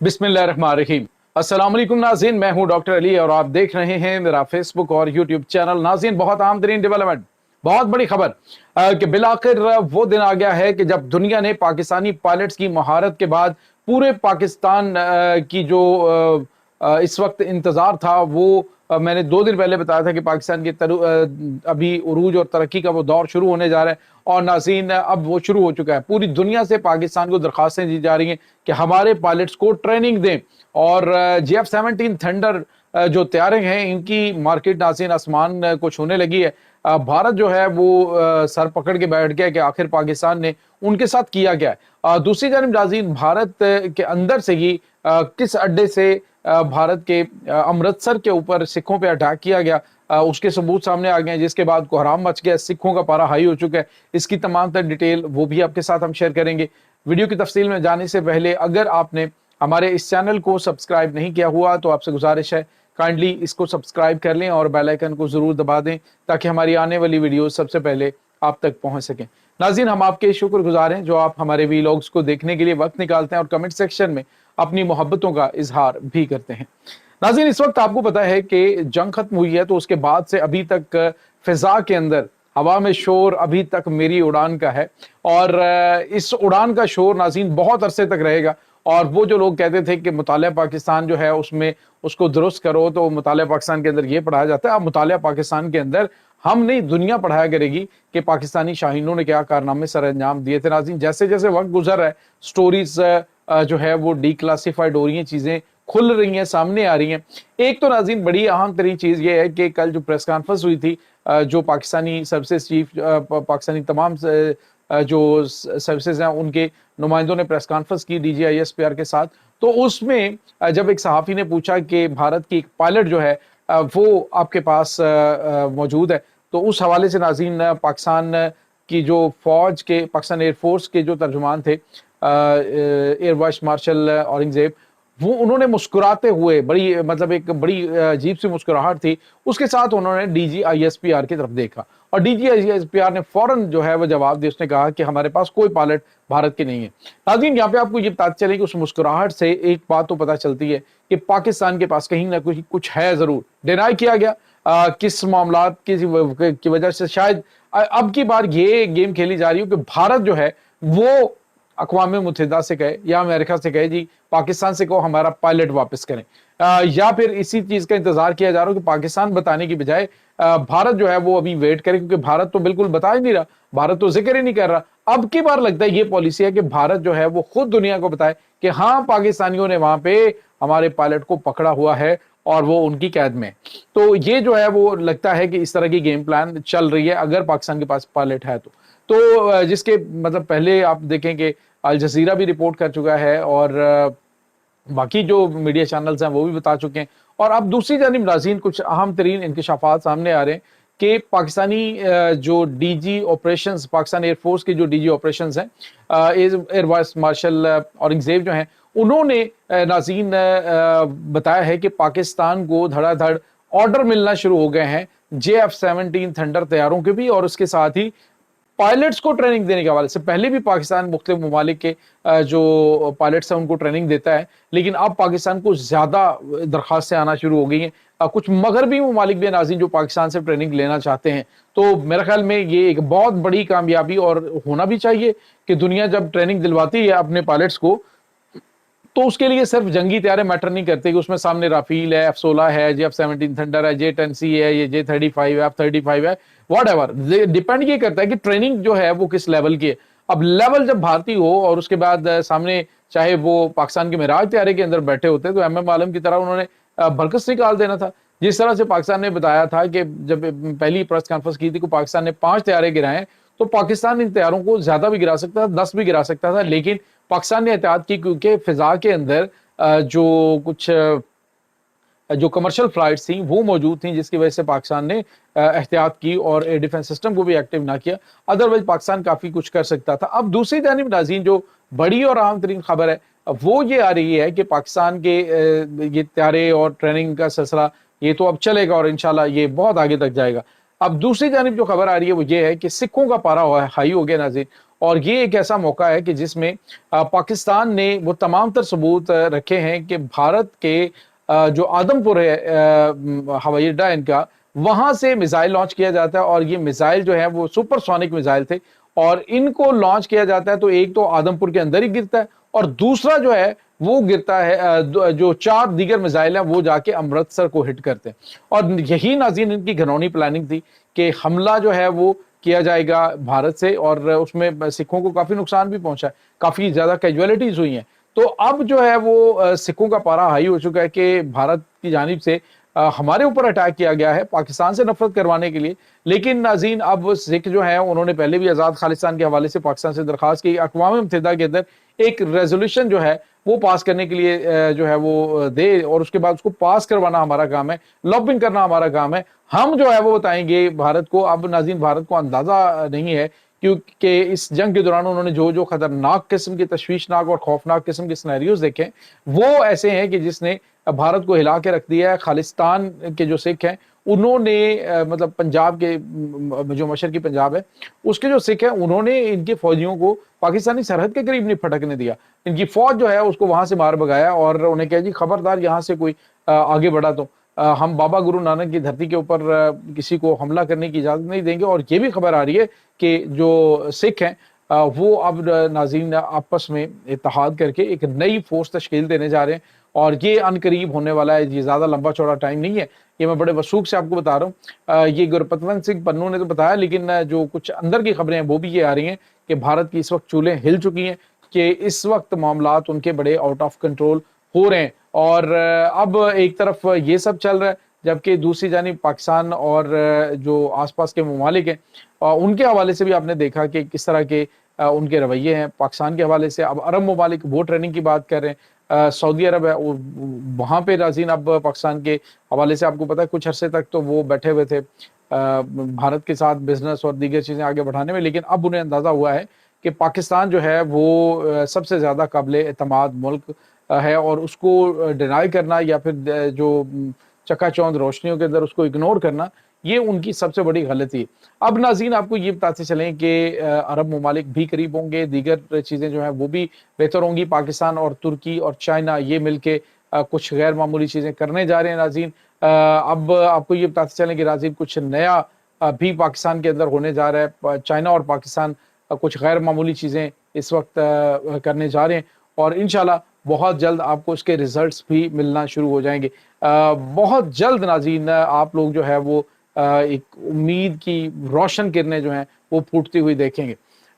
बिस्मिल्लाहिर्रहमानिर्रहीम। अस्सलाम वालेकुम नाज़रीन, मैं हूं डॉक्टर अली और आप देख रहे हैं मेरा फेसबुक और यूट्यूब चैनल। नाज़रीन, बहुत आम तरीन डेवलपमेंट, बहुत बड़ी खबर कि बिलाखिर वो दिन आ गया है कि जब दुनिया ने पाकिस्तानी पायलट्स की महारत के बाद पूरे पाकिस्तान की जो इस वक्त इंतजार था वो मैंने 2 दिन पहले बताया था कि पाकिस्तान की अभी उरूज और तरक्की का वो दौर शुरू होने जा रहा है। और नाज़रीन, अब वो शुरू हो चुका है। पूरी दुनिया से पाकिस्तान को दरखास्तें दी जा रही हैं कि हमारे पायलट्स को ट्रेनिंग दें। और JF-17 थंडर जो तैयारे हैं इनकी मार्केट नाज़रीन आसमान को छूने लगी है। भारत जो है वो सर पकड़ के बैठ गया कि आखिर पाकिस्तान ने उनके साथ किया क्या है। दूसरी जानिब नाज़रीन, भारत के अंदर से ही किस अड्डे से भारत के अमृतसर के ऊपर सिखों पे अटैक किया गया, उसके सबूत सामने आ गए हैं, जिसके बाद कोहराम मच गया, सिखों का पारा हाई हो चुका है। इसकी तमाम तर डिटेल वो भी आपके साथ हम शेयर करेंगे। वीडियो की तफसील में जाने से पहले अगर आपने हमारे इस चैनल को सब्सक्राइब नहीं किया हुआ तो आपसे गुजारिश है काइंडली इसको सब्सक्राइब कर लें और बेल आइकन को जरूर दबा दें ताकि हमारी आने वाली वीडियो सबसे पहले आप तक पहुंच सकें। नाज़रीन, हम आपके शुक्रगुजार हैं जो आप हमारे वीलॉग्स को देखने के लिए वक्त निकालते हैं और कमेंट सेक्शन में अपनी मोहब्बतों का इजहार भी करते हैं। नाज़रीन, इस वक्त आपको पता है कि जंग खत्म हुई है, तो उसके बाद से अभी तक फिजा के अंदर हवा में शोर अभी तक मेरी उड़ान का है। और इस उड़ान का शोर नाज़रीन बहुत अरसे तक रहेगा। और वो जो लोग कहते थे कि मुतालिया पाकिस्तान जो है उसमें उसको दुरुस्त करो, तो मुतालिया पाकिस्तान के अंदर ये पढ़ाया जाता है। अब मुतालिया पाकिस्तान के अंदर हम नहीं, दुनिया पढ़ाया करेगी कि पाकिस्तानी शाहीनों ने क्या कारनामे सर अंजाम दिए थे। नाज़रीन, जैसे जैसे वक्त गुजर रहा है स्टोरीज जो है वो डिक्लासिफाइड हो रही हैं, चीजें खुल रही हैं, सामने आ रही हैं। एक तो नाज़रीन बड़ी अहम तरीन चीज ये है कि कल जो प्रेस कॉन्फ्रेंस हुई थी, जो पाकिस्तानी सर्विसेज चीफ, पाकिस्तानी तमाम जो सर्विसेज हैं उनके नुमाइंदों ने प्रेस कॉन्फ्रेंस की DGISPR के साथ। तो उसमें जब एक सहाफ़ी ने पूछा कि भारत की एक पायलट जो है वो आपके पास मौजूद है, तो उस हवाले से नाज़रीन पाकिस्तान की जो फौज के, पाकिस्तान एयरफोर्स के जो तर्जुमान थे एयर वाइस मार्शल औरंगजेब, वो उन्होंने मुस्कुराते हुए, बड़ी मतलब एक बड़ी अजीब सी मुस्कुराहट थी, उसके साथ उन्होंने DGISPR की तरफ देखा और DGISPR ने फौरन जो है वो जवाब दिया। उसने कहा कि हमारे पास कोई पायलट भारत के नहीं है। नाज़रीन, यहाँ पे आपको ये पता चले कि उस मुस्कुराहट से एक बात तो पता चलती है कि पाकिस्तान के पास कहीं ना कुछ है जरूर। डिनाई किया गया किस मामलात की वजह से शायद अब की बार ये गेम खेली जा रही हो कि भारत जो है वो अक़वाम मुत्तहिदा से कहे या अमेरिका से कहे जी पाकिस्तान से कहो हमारा पायलट वापस करें, या फिर इसी चीज का इंतजार किया जा रहा हो कि पाकिस्तान बताने की बजाय भारत जो है वो अभी वेट करे, क्योंकि भारत तो बिल्कुल बता ही नहीं रहा, भारत तो जिक्र ही नहीं कर रहा। अब की बार लगता है ये पॉलिसी है कि भारत जो है वो खुद दुनिया को बताए कि हाँ, पाकिस्तानियों ने वहां पे हमारे पायलट को पकड़ा हुआ है और वो उनकी कैद में। तो ये जो है वो लगता है कि इस तरह की गेम प्लान चल रही है अगर पाकिस्तान के पास पायलट है तो जिसके मतलब पहले आप देखें कि अल जजीरा भी रिपोर्ट कर चुका है और बाकी जो मीडिया चैनल्स हैं वो भी बता चुके हैं। और अब दूसरी जानिब नाज़रीन कुछ अहम तरीन इंकशाफात सामने आ रहे हैं कि पाकिस्तानी जो DG ऑपरेशंस, पाकिस्तान एयरफोर्स के जो DG ऑपरेशंस हैं, एयर वाइस मार्शल औरंगजेब जो हैं, उन्होंने नाज़रीन बताया है कि पाकिस्तान को धड़ाधड़ ऑर्डर मिलना शुरू हो गए हैं JF-17 थंडर तैयारों के भी और उसके साथ ही पायलट्स को ट्रेनिंग देने के हवाले से। पहले भी पाकिस्तान मुख्तलिफ ममालिक के जो पायलट्स हैं उनको ट्रेनिंग देता है, लेकिन अब पाकिस्तान को ज्यादा दरखास्तें आना शुरू हो गई हैं। कुछ मगरबी ममालिक भी नाज़रीन जो पाकिस्तान से ट्रेनिंग लेना चाहते हैं। तो मेरे ख्याल में ये एक बहुत बड़ी कामयाबी और होना भी चाहिए कि दुनिया जब ट्रेनिंग दिलवाती है अपने पायलट्स को तो उसके लिए सिर्फ जंगी तैयारे मैटर नहीं करते कि उसमें सामने राफील है, F-16 है, JF-17 थंडर है, J-10C है, ये J-35 है, F-35 है, वॉट एवर। डिपेंड ये करता है कि ट्रेनिंग जो है वो किस लेवल की है। अब लेवल जब भारतीय हो और उसके बाद सामने चाहे वो पाकिस्तान के मिराज तैयारे के अंदर बैठे होते तो MM आलम की तरह उन्होंने बरकस निकाल देना था। जिस तरह से पाकिस्तान ने बताया था कि जब पहली प्रेस कॉन्फ्रेंस की थी कि पाकिस्तान ने 5 तैयारे गिराए, तो पाकिस्तान इन तैयारों को ज्यादा भी गिरा सकता था, 10 भी गिरा सकता था, लेकिन पाकिस्तान ने एहतियात की क्योंकि फिजा के अंदर जो कुछ जो कमर्शियल फ्लाइट्स थी वो मौजूद थी, जिसकी वजह से पाकिस्तान ने एहतियात की और एयर डिफेंस सिस्टम को भी एक्टिव ना किया। अदरवाइज पाकिस्तान काफी कुछ कर सकता था। अब दूसरी जानिब नाज़रीन जो बड़ी और अहम तरीन खबर है वो ये आ रही है कि पाकिस्तान के ये तैयारे और ट्रेनिंग का सिलसिला ये तो अब चलेगा और इंशाल्लाह ये बहुत आगे तक जाएगा। अब दूसरी जानिब जो खबर आ रही है वो ये है कि सिखों का पारा हाई हो गया नाज़रीन, اور یہ ایک ایسا موقع ہے کہ جس میں پاکستان نے وہ تمام تر ثبوت رکھے ہیں کہ بھارت کے جو آدم پور ہے ہوائی اڈا ان کا، وہاں سے میزائل لانچ کیا جاتا ہے، اور یہ میزائل جو ہے وہ سپر سونک میزائل تھے، اور ان کو لانچ کیا جاتا ہے تو ایک تو آدم پور کے اندر ہی گرتا ہے، اور دوسرا جو ہے وہ گرتا ہے جو 4 دیگر میزائل ہیں وہ جا کے امرتسر کو ہٹ کرتے ہیں۔ اور یہی ناظرین ان کی گھنونی پلاننگ تھی کہ حملہ جو ہے وہ کیا جائے گا بھارت سے، اور اس میں سکھوں کو کافی نقصان بھی پہنچا ہے، کافی زیادہ کیجویلٹیز ہوئی ہیں۔ تو اب جو ہے وہ سکھوں کا پارا ہائی ہو چکا ہے کہ بھارت کی جانب سے ہمارے اوپر اٹیک کیا گیا ہے پاکستان سے نفرت کروانے کے لیے۔ لیکن ناظرین اب سکھ جو ہیں انہوں نے پہلے بھی آزاد خالصتان کے حوالے سے پاکستان سے درخواست کی، اقوام متحدہ کے اندر ایک ریزولوشن جو ہے وہ پاس کرنے کے لیے جو ہے وہ دے، اور اس کے بعد اس کو پاس کروانا ہمارا کام ہے، لابنگ کرنا ہمارا کام ہے۔ ہم جو ہے وہ بتائیں گے بھارت کو۔ اب ناظرین بھارت کو اندازہ نہیں ہے کیونکہ اس جنگ کے دوران انہوں نے جو خطرناک قسم کے تشویشناک اور خوفناک قسم کے سینیریوز دیکھے وہ ایسے ہیں کہ جس نے بھارت کو ہلا کے رکھ دیا ہے۔ خالصتان کے جو سکھ ہیں انہوں نے مطلب پنجاب کے جو مشرقی پنجاب ہے اس کے جو سکھ ہیں انہوں نے ان کے فوجیوں کو پاکستانی سرحد کے قریب نہیں پھٹکنے دیا، ان کی فوج جو ہے اس کو وہاں سے مار بگایا، اور انہیں کہا جی خبردار یہاں سے کوئی آگے بڑھا تو ہم بابا گرو نانک کی دھرتی کے اوپر کسی کو حملہ کرنے کی اجازت نہیں دیں گے۔ اور یہ بھی خبر آ رہی ہے کہ جو سکھ ہیں وہ اب ناظرین آپس میں اتحاد کر کے ایک نئی فورس تشکیل دینے جا رہے ہیں، اور یہ ان قریب ہونے والا ہے، یہ زیادہ لمبا چوڑا ٹائم نہیں ہے، یہ میں بڑے وثوق سے آپ کو بتا رہا ہوں۔ یہ گرپتونت سنگھ پنو نے تو بتایا، لیکن جو کچھ اندر کی خبریں ہیں وہ بھی یہ آ رہی ہیں کہ بھارت کی اس وقت چولیں ہل چکی ہیں، کہ اس وقت معاملات ان کے بڑے آؤٹ آف کنٹرول ہو رہے ہیں۔ اور اب ایک طرف یہ سب چل رہا ہے، جبکہ دوسری جانب پاکستان اور جو آس پاس کے ممالک ہیں ان کے حوالے سے بھی آپ نے دیکھا کہ کس طرح کے ان کے رویے ہیں پاکستان کے حوالے سے۔ اب عرب ممالک وہ ٹریننگ کی بات کر رہے ہیں، سعودی عرب ہے وہاں پہ ناظرین اب پاکستان کے حوالے سے آپ کو پتا ہے کچھ عرصے تک تو وہ بیٹھے ہوئے تھے بھارت کے ساتھ بزنس اور دیگر چیزیں آگے بڑھانے میں، لیکن اب انہیں اندازہ ہوا ہے کہ پاکستان جو ہے وہ سب سے زیادہ قابل اعتماد ملک ہے، اور اس کو ڈینائی کرنا یا پھر جو چکا چوند روشنیوں کے اندر اس کو اگنور کرنا یہ ان کی سب سے بڑی غلطی ہے۔ اب ناظرین آپ کو یہ بتاتے چلیں کہ عرب ممالک بھی قریب ہوں گے، دیگر چیزیں جو ہیں وہ بھی بہتر ہوں گی، پاکستان اور ترکی اور چائنا یہ مل کے کچھ غیر معمولی چیزیں کرنے جا رہے ہیں ناظرین۔ اب آپ کو یہ بتاتے چلیں کہ ناظرین کچھ نیا بھی پاکستان کے اندر ہونے جا رہا ہے، چائنا اور پاکستان کچھ غیر معمولی چیزیں اس وقت کرنے جا رہے ہیں، اور انشاءاللہ بہت جلد آپ کو اس کے ریزلٹس بھی ملنا شروع ہو جائیں گے۔ بہت جلد ناظرین آپ لوگ جو ہے وہ ایک امید کی روشن کرنیں جو ہیں وہ پھوٹتی ہوئی دیکھیں گے۔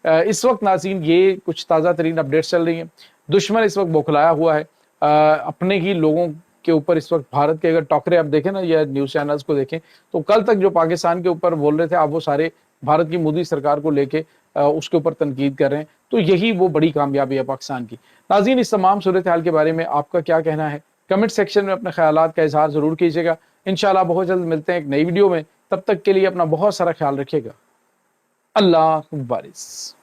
اس وقت ناظرین یہ کچھ تازہ ترین اپڈیٹس چل رہی ہیں۔ دشمن اس وقت بوکھلایا ہوا ہے، اپنے ہی لوگوں کے اوپر اس وقت بھارت کے اگر ٹاکرے آپ دیکھیں نا یا نیوز چینلز کو دیکھیں تو کل تک جو پاکستان کے اوپر بول رہے تھے آپ وہ سارے بھارت کی مودی سرکار کو لے کے اس کے اوپر تنقید کر رہے ہیں، تو یہی وہ بڑی کامیابی ہے پاکستان کی۔ ناظرین اس تمام صورتحال کے بارے میں آپ کا کیا کہنا ہے؟ کمنٹ سیکشن میں اپنے خیالات کا اظہار ضرور کیجیے گا۔ انشاءاللہ بہت جلد ملتے ہیں ایک نئی ویڈیو میں، تب تک کے لیے اپنا بہت سارا خیال رکھیے گا۔ اللہ حافظ۔